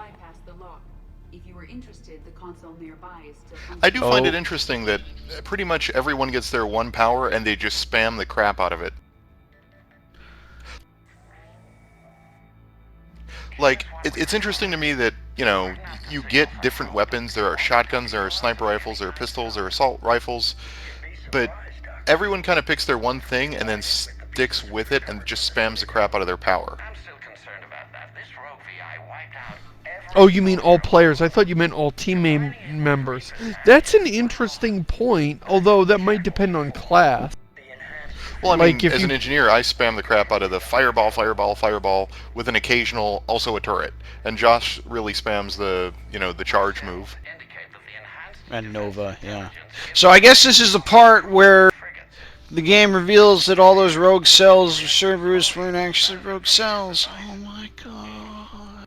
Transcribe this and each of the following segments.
bypassed the lock. If you were interested, the console nearby is still I do find it interesting that pretty much everyone gets their one power and they just spam the crap out of it. Like, it's interesting to me that, you know, you get different weapons. There are shotguns, there are sniper rifles, there are pistols, there are assault rifles, but everyone kind of picks their one thing and then sticks with it and just spams the crap out of their power. Oh, you mean all players? I thought you meant all team members. That's an interesting point, although that might depend on class. Well, I mean, as an engineer, I spam the crap out of the fireball, fireball, fireball, with an occasional, also a turret. And Josh really spams the, you know, the charge move. And Nova, yeah. So I guess this is the part where the game reveals that all those rogue cells or Cerberus weren't actually rogue cells. Oh my god.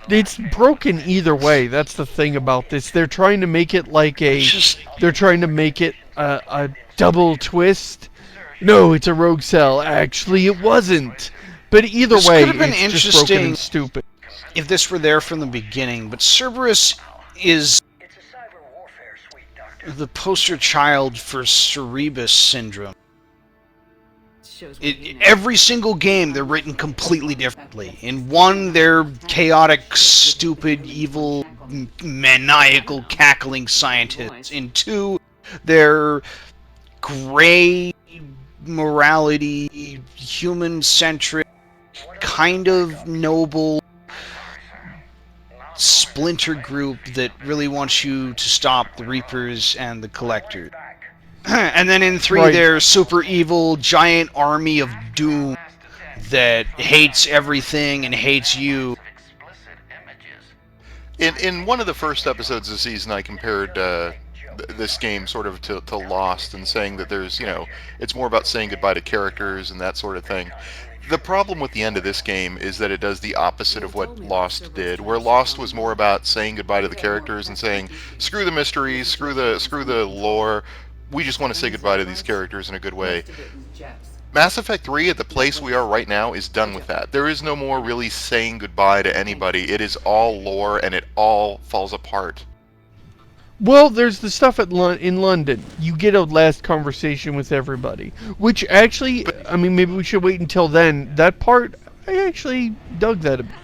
It's broken either way. That's the thing about this. They're trying to make it like a... They're trying to make it a double twist. No, it's a rogue cell. Actually, it wasn't. But either way, it's just broken and stupid. If this were there from the beginning, but Cerberus is the poster child for Cerebus syndrome. Every single game, they're written completely differently. In one, they're chaotic, stupid, evil, maniacal, cackling scientists. In two, they're gray, morality, human-centric, kind of noble splinter group that really wants you to stop the Reapers and the Collectors. And then in 3, there's super evil, giant army of doom that hates everything and hates you. In one of the first episodes of the season, I compared this game sort of to Lost and saying that there's, you know, it's more about saying goodbye to characters and that sort of thing. The problem with the end of this game is that it does the opposite of what Lost did, where Lost was more about saying goodbye to the characters and saying, screw the mysteries, screw the lore, we just want to say goodbye to these characters in a good way. Mass Effect 3, at the place we are right now, is done with that. There is no more really saying goodbye to anybody. It is all lore, and it all falls apart. Well, there's the stuff in London. You get a last conversation with everybody. Which actually, I mean, maybe we should wait until then. That part, I actually dug that a bit.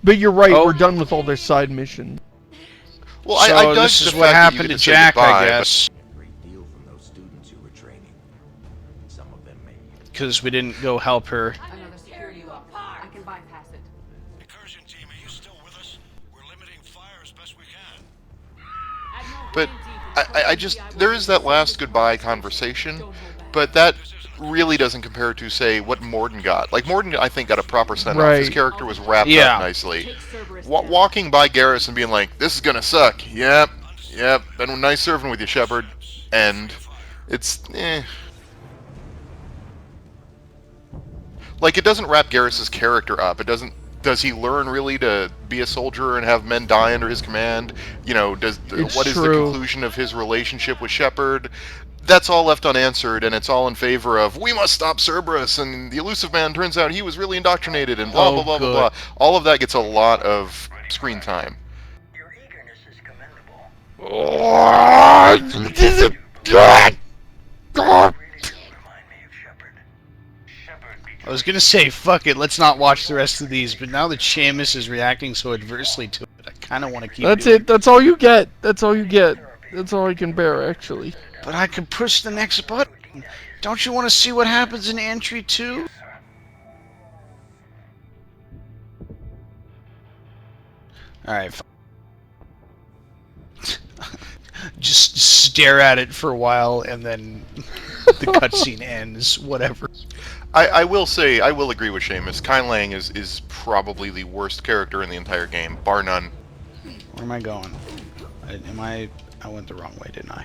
But you're right, we're done with all their side missions. Well, so I dug this is what happened to Jack, goodbye, I guess. Because we didn't go help her. Another security lock. I can bypass it. Incursion team, are you still with us? We're limiting fire as best we can. But I just, there is that last goodbye conversation, but that really doesn't compare to, say, what Morden got. Like, Morden, I think, got a proper send-off. His character was wrapped up nicely. Walking by Garrus and being like, this is gonna suck. Yep, been nice serving with you, Shepard. And it's, Like, it doesn't wrap Garrus's character up. It doesn't. Does he learn really to be a soldier and have men die under his command? You know, what is the conclusion of his relationship with Shepard? That's all left unanswered, and it's all in favor of, we must stop Cerberus, and the Elusive Man turns out he was really indoctrinated, and blah, blah, blah, blah, blah. All of that gets a lot of screen time. Your eagerness is commendable. I was gonna say, fuck it, let's not watch the rest of these, but now that Seamus is reacting so adversely to it, I kind of want to keep That's it, that's all you get. That's all you get. That's all I can bear, actually. But I can push the next button. Don't you want to see what happens in Entry 2? Alright, just stare at it for a while, and then the cutscene ends, whatever. I will say, I will agree with Seamus. Kai Lang is probably the worst character in the entire game, bar none. Where am I going? I went the wrong way, didn't I?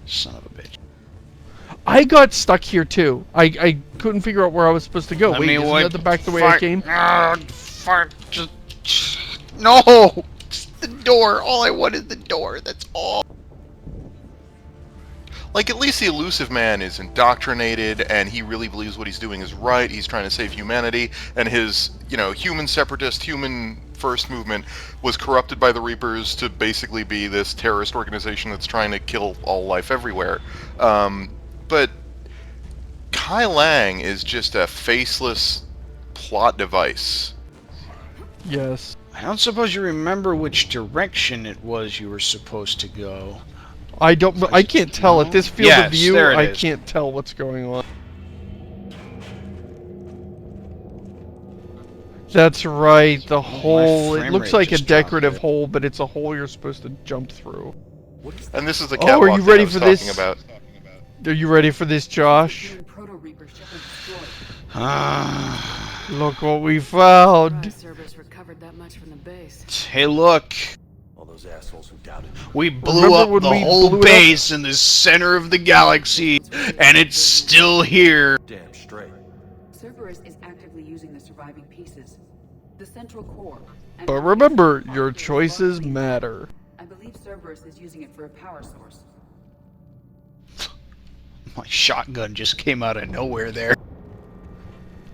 Son of a bitch. I got stuck here too. I couldn't figure out where I was supposed to go. Wait, isn't that the back the way I came? No! Just the door. All I want is the door. That's all. Like, at least the Elusive Man is indoctrinated, and he really believes what he's doing is right. He's trying to save humanity, and his, human separatist, human first movement was corrupted by the Reapers to basically be this terrorist organization that's trying to kill all life everywhere. But Kai Lang is just a faceless plot device. Yes. I don't suppose you remember which direction it was you were supposed to go. I can't tell at this field Yes, of view. there it I is. can't tell what's going on. That's right. The hole. It frame looks rate like a just dropped decorative there. hole, but it's a hole you're supposed to jump through. And this is the Oh, catwalk are you that ready I was for talking this? about. Are you ready for this, Josh? Proto-Reapers ship was destroyed. Look what we found. Cerberus recovered that much from the base. Hey, look. All those assholes who doubted. We blew Remember up when the we whole blew it up? base in the center of the galaxy, and it's still here. Damn straight. Cerberus is actively using the surviving pieces. The central core. and But remember, your choices matter. I believe Cerberus is using it for a power source. My shotgun just came out of nowhere there.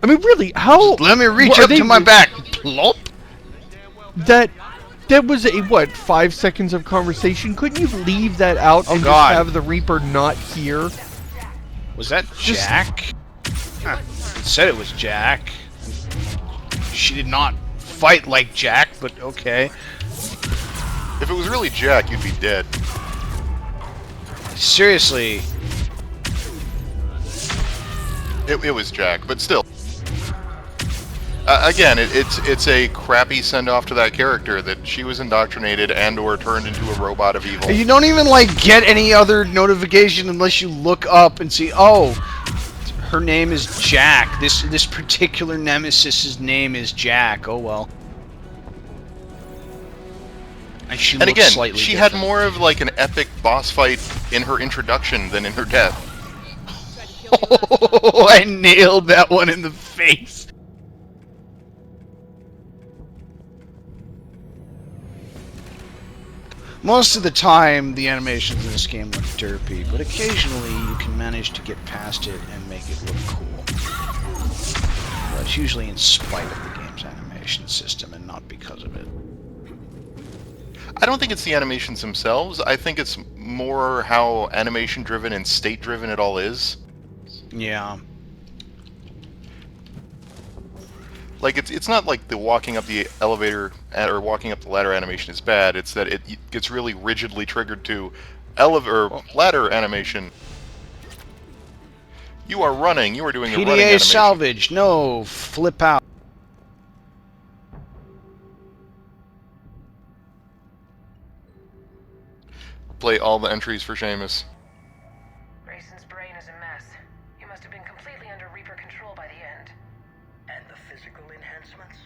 I mean, really, how? Let me reach Well, are up they- to my back. Plop. That was a, what, 5 seconds of conversation? Couldn't you leave that out and God. just have the Reaper not here? Was that Jack? Huh, it said it was Jack. She did not fight like Jack, but okay. If it was really Jack, you'd be dead. Seriously. It was Jack, but still. Again, it's a crappy send-off to that character that she was indoctrinated and/or turned into a robot of evil. You don't even, like, get any other notification unless you look up and see, oh, her name is Jack. This particular nemesis's name is Jack. Oh, well. And she And looks again, slightly she different. had more of like an epic boss fight in her introduction than in her death. Oh, I nailed that one in the face. Most of the time, the animations in this game look derpy, but occasionally you can manage to get past it and make it look cool. But it's usually in spite of the game's animation system and not because of it. I don't think it's the animations themselves. I think it's more how animation-driven and state-driven it all is. Yeah. Like, it's not like the walking up the elevator or walking up the ladder animation is bad. It's that it gets really rigidly triggered to ladder animation. You are running. You are doing a running PDA animation. salvage. No, flip out. Play all the entries for Seamus. Grayson's brain is a mess. He must have been completely under Reaper control by the end. And the physical enhancements?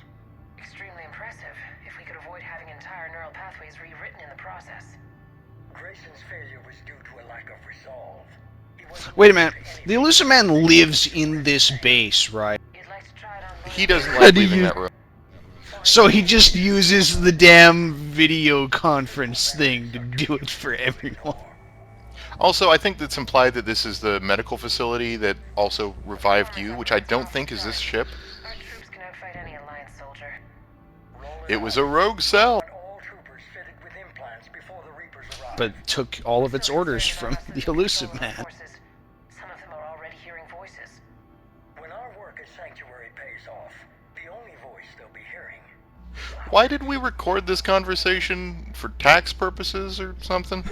Extremely impressive, if we could avoid having entire neural pathways rewritten in the process. Grayson's failure was due to a lack of resolve. He wasn't Wait a minute. The Elusive Man lives in this base, right? You'd like to try it on He doesn't How like do leaving you- that room. So he just uses the damn video conference thing to do it for everyone. Also, I think that's implied that this is the medical facility that also revived you, which I don't think is this ship. Our troops can outfight any Alliance soldier. It was a rogue cell. all troopers fitted with implants before the Reapers arrived. But took all of its orders from the Elusive Man. Forces. Some of them are already hearing voices. When our work as Sanctuary pays off, the only voice they'll be hearing. Why did we record this conversation? For tax purposes or something?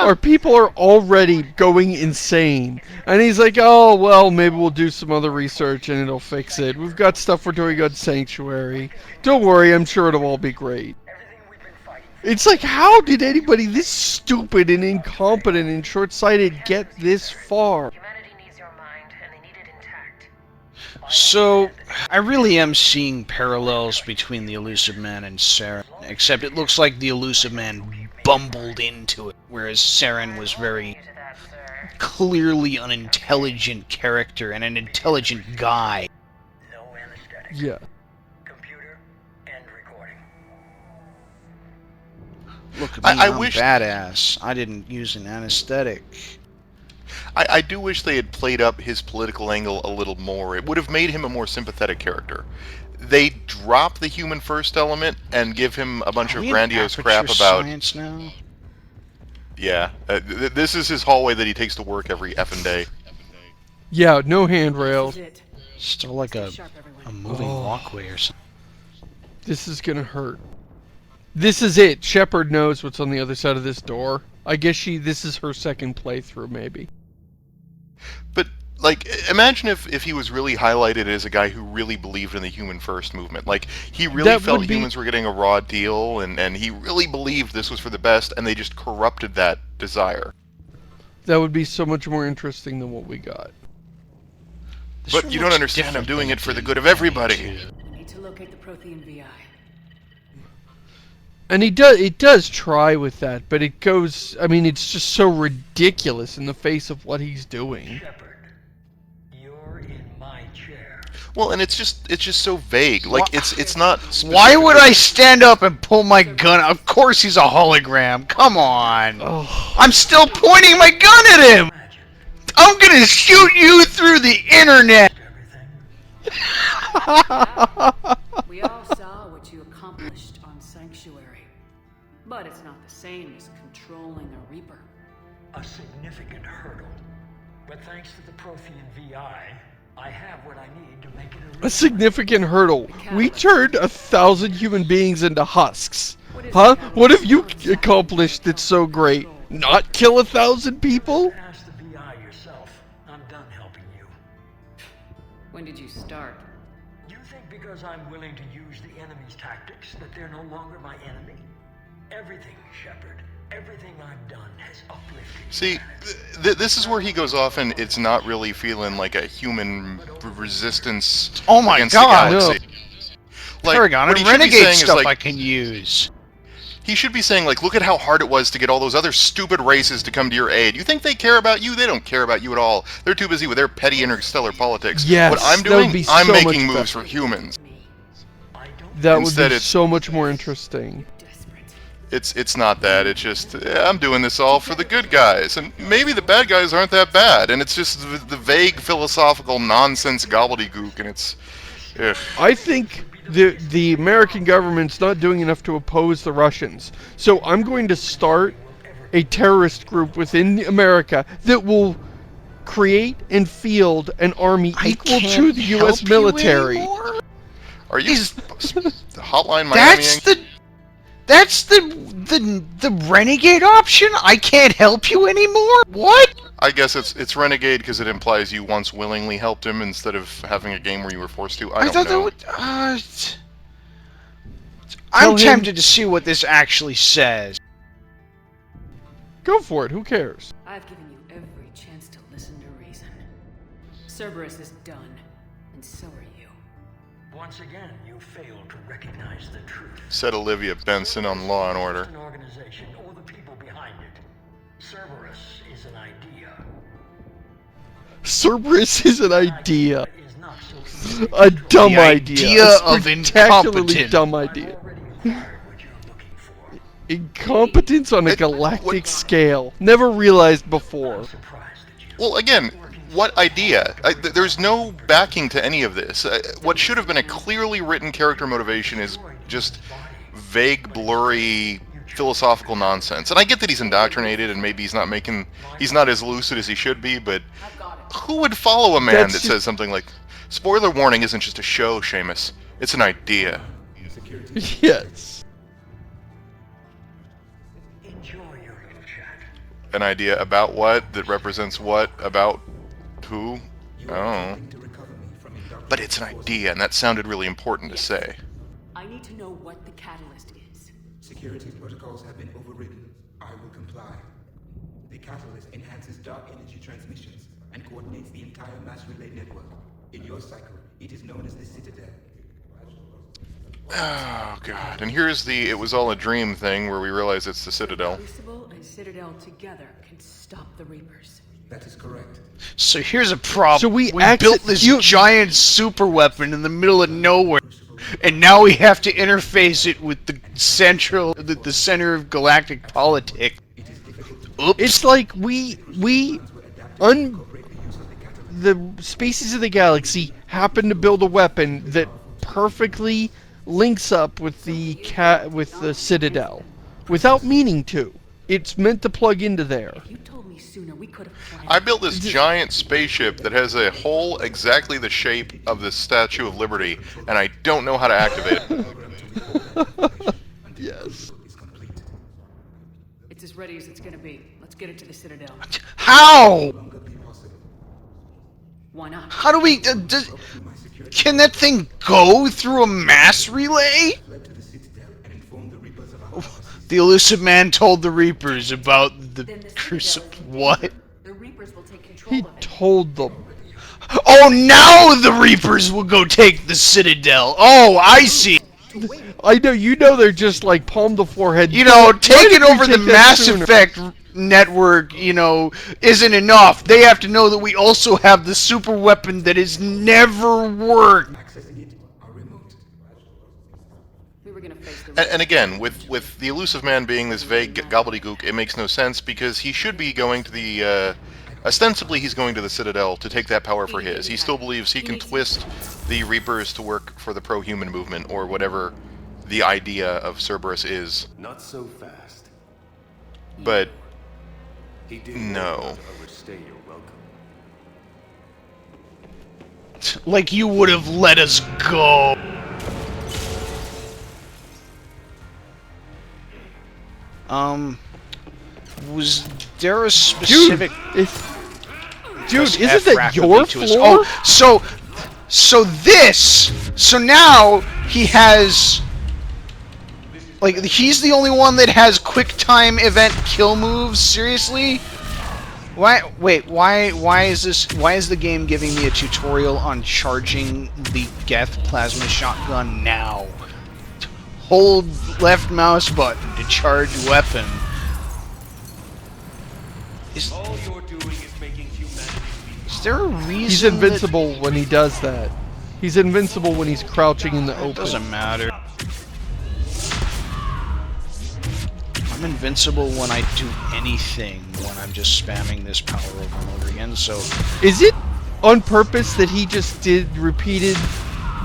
Or people are already going insane. And he's like, oh, well, maybe we'll do some other research and it'll fix it. We've got stuff we're doing on Sanctuary. Don't worry, I'm sure it'll all be great. Everything we've been fighting It's like, how did anybody this stupid and incompetent and short-sighted get this far? Humanity needs your mind, and they need it intact. So, I really am seeing parallels between the Elusive Man and Saren, except it looks like the Elusive Man bumbled into it, whereas Saren was very To that, sir. clearly an intelligent character and an intelligent guy. no anesthetic. Yeah. Computer and recording. Look at me, I I'm wish badass. I didn't use an anesthetic. I do wish they had played up his political angle a little more. It would have made him a more sympathetic character. They drop the human first element and give him a bunch Are of we in grandiose crap aperture about. science now? Yeah, this is his hallway that he takes to work every effing day. Yeah, no handrails. This is it. Still like Stay a sharp, everyone. moving walkway or something. This is gonna hurt. This is it. Shepard knows what's on the other side of this door. I guess this is her second playthrough, maybe. But, like, imagine if he was really highlighted as a guy who really believed in the human first movement. Like, he really That felt would be- humans were getting a raw deal, and he really believed this was for the best, and they just corrupted that desire. That would be so much more interesting than what we got. This But one you don't looks understand, I'm different doing than it for the did good of everybody. 22. We need to locate the Prothean VI. And it does try with that, but it goes, I mean, it's just so ridiculous in the face of what he's doing. Shepard, you're in my chair. Well, and it's just so vague. Like, it's not Why would I stand up and pull my gun? Of course he's a hologram. Come on. Oh, I'm still pointing my gun at him. Imagine I'm gonna shoot you through the internet. everything. We all saw what you accomplished on Sanctuary. But it's not the same as controlling a Reaper. A significant hurdle. But thanks to the Prothean VI, I have what I need to make it a significant hurdle. We turned 1,000 human beings into husks. Huh? What have you accomplished that's so great? Not kill 1,000 people? Ask the VI yourself. I'm done helping you. When did you start? You think because I'm willing to use the enemy's tactics that they're no longer my enemy? Everything, Shepard, everything I've done has uplifted See, humanity. this is where he goes off, and it's not really feeling like a human resistance Oh my against God, the galaxy. Like, Paragon what and he should be Renegade saying is, stuff like, I can use. he should be saying, like, look at how hard it was to get all those other stupid races to come to your aid. You think they care about you? They don't care about you at all. They're too busy with their petty interstellar politics. Yes, what I'm that would doing, be I'm so making much moves better. for humans. I don't That would Instead be it's- so much more interesting. Desperate. It's not that. It's just, I'm doing this all for the good guys. And maybe the bad guys aren't that bad. And it's just the vague philosophical nonsense gobbledygook, and it's... Ugh. I think the American government's not doing enough to oppose the Russians. So I'm going to start a terrorist group within America that will create and field an army equal to the U.S. military. Are you Hotline Miami? That's the renegade option. I can't help you anymore. What? I guess it's Renegade because it implies you once willingly helped him instead of having a game where you were forced to. I don't thought know. that would. Tell I'm him- tempted to see what this actually says. Go for it. Who cares? I've given you every chance to listen to reason. Cerberus is done, and so are you. Once again, you failed to recognize the truth. Said Olivia Benson on Law and Order. An organization or the people behind it. Cerberus is an idea. Cerberus is an idea. Is not so easy. A dumb The idea. idea A of spectacularly incompetent. dumb I've idea. already acquired what you're looking for. Incompetence on a galactic scale. Never realized before. Surprised that you. Well, again, what idea? There's no backing to any of this. What should have been a clearly written character motivation is just vague, blurry, philosophical nonsense. And I get that he's indoctrinated and maybe he's not as lucid as he should be, but who would follow a man That's that just- says something like, spoiler warning isn't just a show, Seamus. It's an idea. Yes. Enjoy your little chat. An idea about what? That represents what? About who? Oh. But it's an idea, and that sounded really important to say. I need to know what the catalyst is. Security protocols have been overridden. I will comply. The catalyst enhances dark energy transmissions and coordinates the entire mass relay network. In your cycle, it is known as the Citadel. Oh, God. And here's the it was all a dream thing where we realize it's the Citadel. Crucible and Citadel together can stop the Reapers. That is correct. So here's a problem. So we built this you- giant super weapon in the middle of nowhere. Crucible And now we have to interface it with the center of galactic politics. Oops. It's like the species of the galaxy happen to build a weapon that perfectly links up with the Citadel, without meaning to. It's meant to plug into there. If you told me sooner, we could have planned. I built this giant spaceship that has a hole exactly the shape of the Statue of Liberty, and I don't know how to activate it. Yes. It's as ready as it's gonna be. Let's get it to the Citadel. How? Why not? How do we... can that thing go through a mass relay? The elusive man told the Reapers about the crucible. What? The Reapers will take control He of it. told them. Oh, now the Reapers will go take the Citadel. Oh, I see. I know, you know, they're just like palm to forehead. You know, Why taking didn't we over the take that Mass sooner? Effect network, you know, isn't enough. They have to know that we also have the super weapon that has never worked. Accessing it are remote. We were gonna face the And again, with the elusive man being this vague gobbledygook, it makes no sense because he should be going to the ostensibly he's going to the Citadel to take that power for his. He still believes he can twist the Reapers to work for the pro-human movement or whatever the idea of Cerberus is. Not so fast. But He did no. overstay your welcome. Like you would have let us go. Was there a specific... Dude, isn't F that rapidly your to us? floor? Oh, so now he has, like, he's the only one that has quick time event kill moves. Seriously? Why is the game giving me a tutorial on charging the Geth plasma shotgun now? Hold left mouse button to charge weapon. All you're doing is making humanity weak. Is there a reason He's invincible when he does that. He's invincible when he's crouching in the It open. doesn't matter. I'm invincible when I do anything, when I'm just spamming this power over and over again, so... Is it on purpose that he just repeated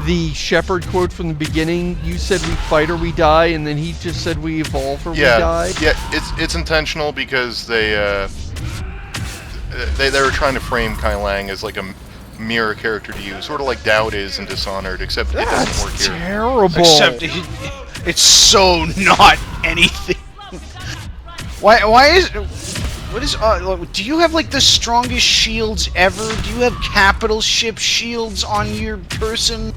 the Shepard quote from the beginning? You said we fight or we die, and then he just said we evolve or we die? Yeah, it's intentional because they were trying to frame Kai Lang as like a mirror character to you, sort of like Dowd is in Dishonored, except it doesn't work here. Terrible. Except it's so not anything. Why is... What is... do you have, like, the strongest shields ever? Do you have capital ship shields on your person?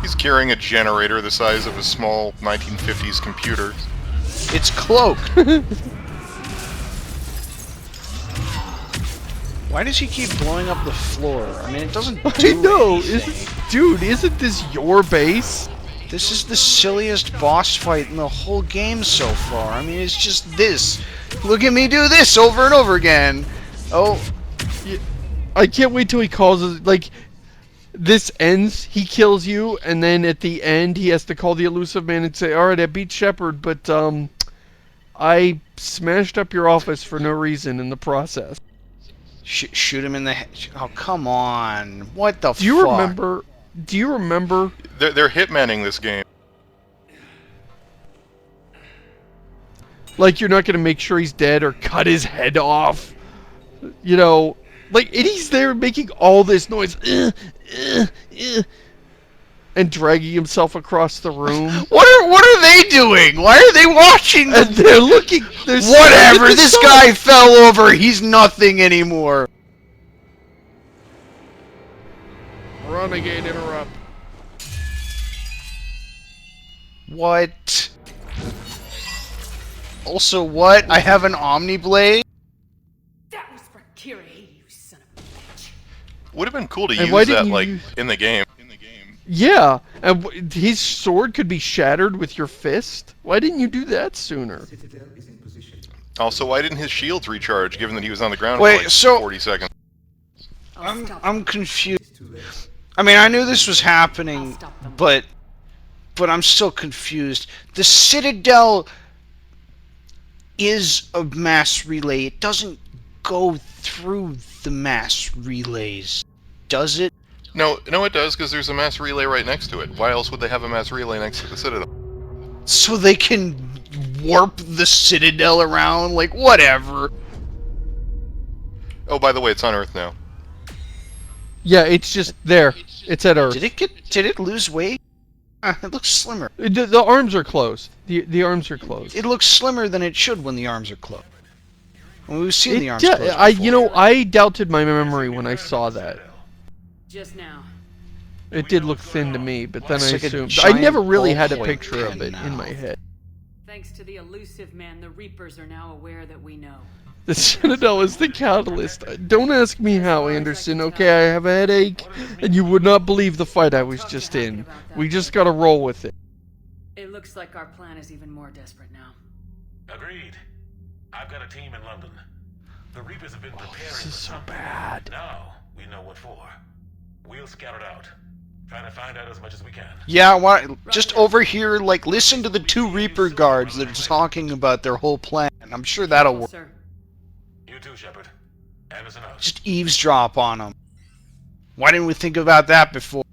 He's carrying a generator the size of a small 1950s computer. It's cloaked. Why does he keep blowing up the floor? I mean, it doesn't do I know. anything. Dude, isn't this your base? This is the silliest boss fight in the whole game so far. I mean, it's just this. Look at me do this over and over again. Oh. I can't wait till he calls us, like, this ends, he kills you, and then at the end he has to call the elusive man and say, alright, I beat Shepard, but, I smashed up your office for no reason in the process. Shoot him in the head. Oh, come on. What the fuck? Do you remember... They're hitmanning this game. Like, you're not gonna make sure he's dead or cut his head off. You know, like, and he's there making all this noise. And dragging himself across the room. What are they doing? Why are they watching? And they're looking... Whatever, this guy fell over. He's nothing anymore. Renegade interrupt. What? Also, what? I have an Omni Blade? That was for Kira, you son of a bitch. Would have been cool to And use why didn't that, you like, use- in the game. Yeah, and his sword could be shattered with your fist. Why didn't you do that sooner? Citadel is in position. Also, why didn't his shields recharge, given that he was on the ground Wait, for like so- 40 seconds? I'll stop I'm confused. It's too late. I mean, I knew this was happening, but But I'm still confused. The Citadel is a mass relay. It doesn't go through the mass relays, does it? No, it does, because there's a mass relay right next to it. Why else would they have a mass relay next to the Citadel? So they can warp the Citadel around? Like, whatever. Oh, by the way, it's on Earth now. Yeah, it's just there. It's at Earth. Did it lose weight? It looks slimmer. The arms are closed. The arms are closed. It looks slimmer than it should when the arms are closed. Well, we've seen the arms Yeah, closed before. I doubted my memory when I saw that. Just now. It did look thin to me, but then It's I like a assumed. I never giant really had a ballpoint picture of pen it in now. my head. Thanks to the elusive man, the Reapers are now aware that we know. The Citadel is the catalyst. Don't ask me how, Anderson. Okay, I have a headache, and you would not believe the fight I was just in. We just gotta roll with it. It looks like our plan is even more desperate now. Agreed. I've got a team in London. The Reapers have been preparing This is for so something. bad. Now we know what for. We'll scout it out. Trying to find out as much as we can. Yeah, why, just over here, like, listen to the two Reaper guards that are talking about their whole plan. I'm sure that'll work. Sir. You too, Shepard. Anderson out. Just eavesdrop on them. Why didn't we think about that before?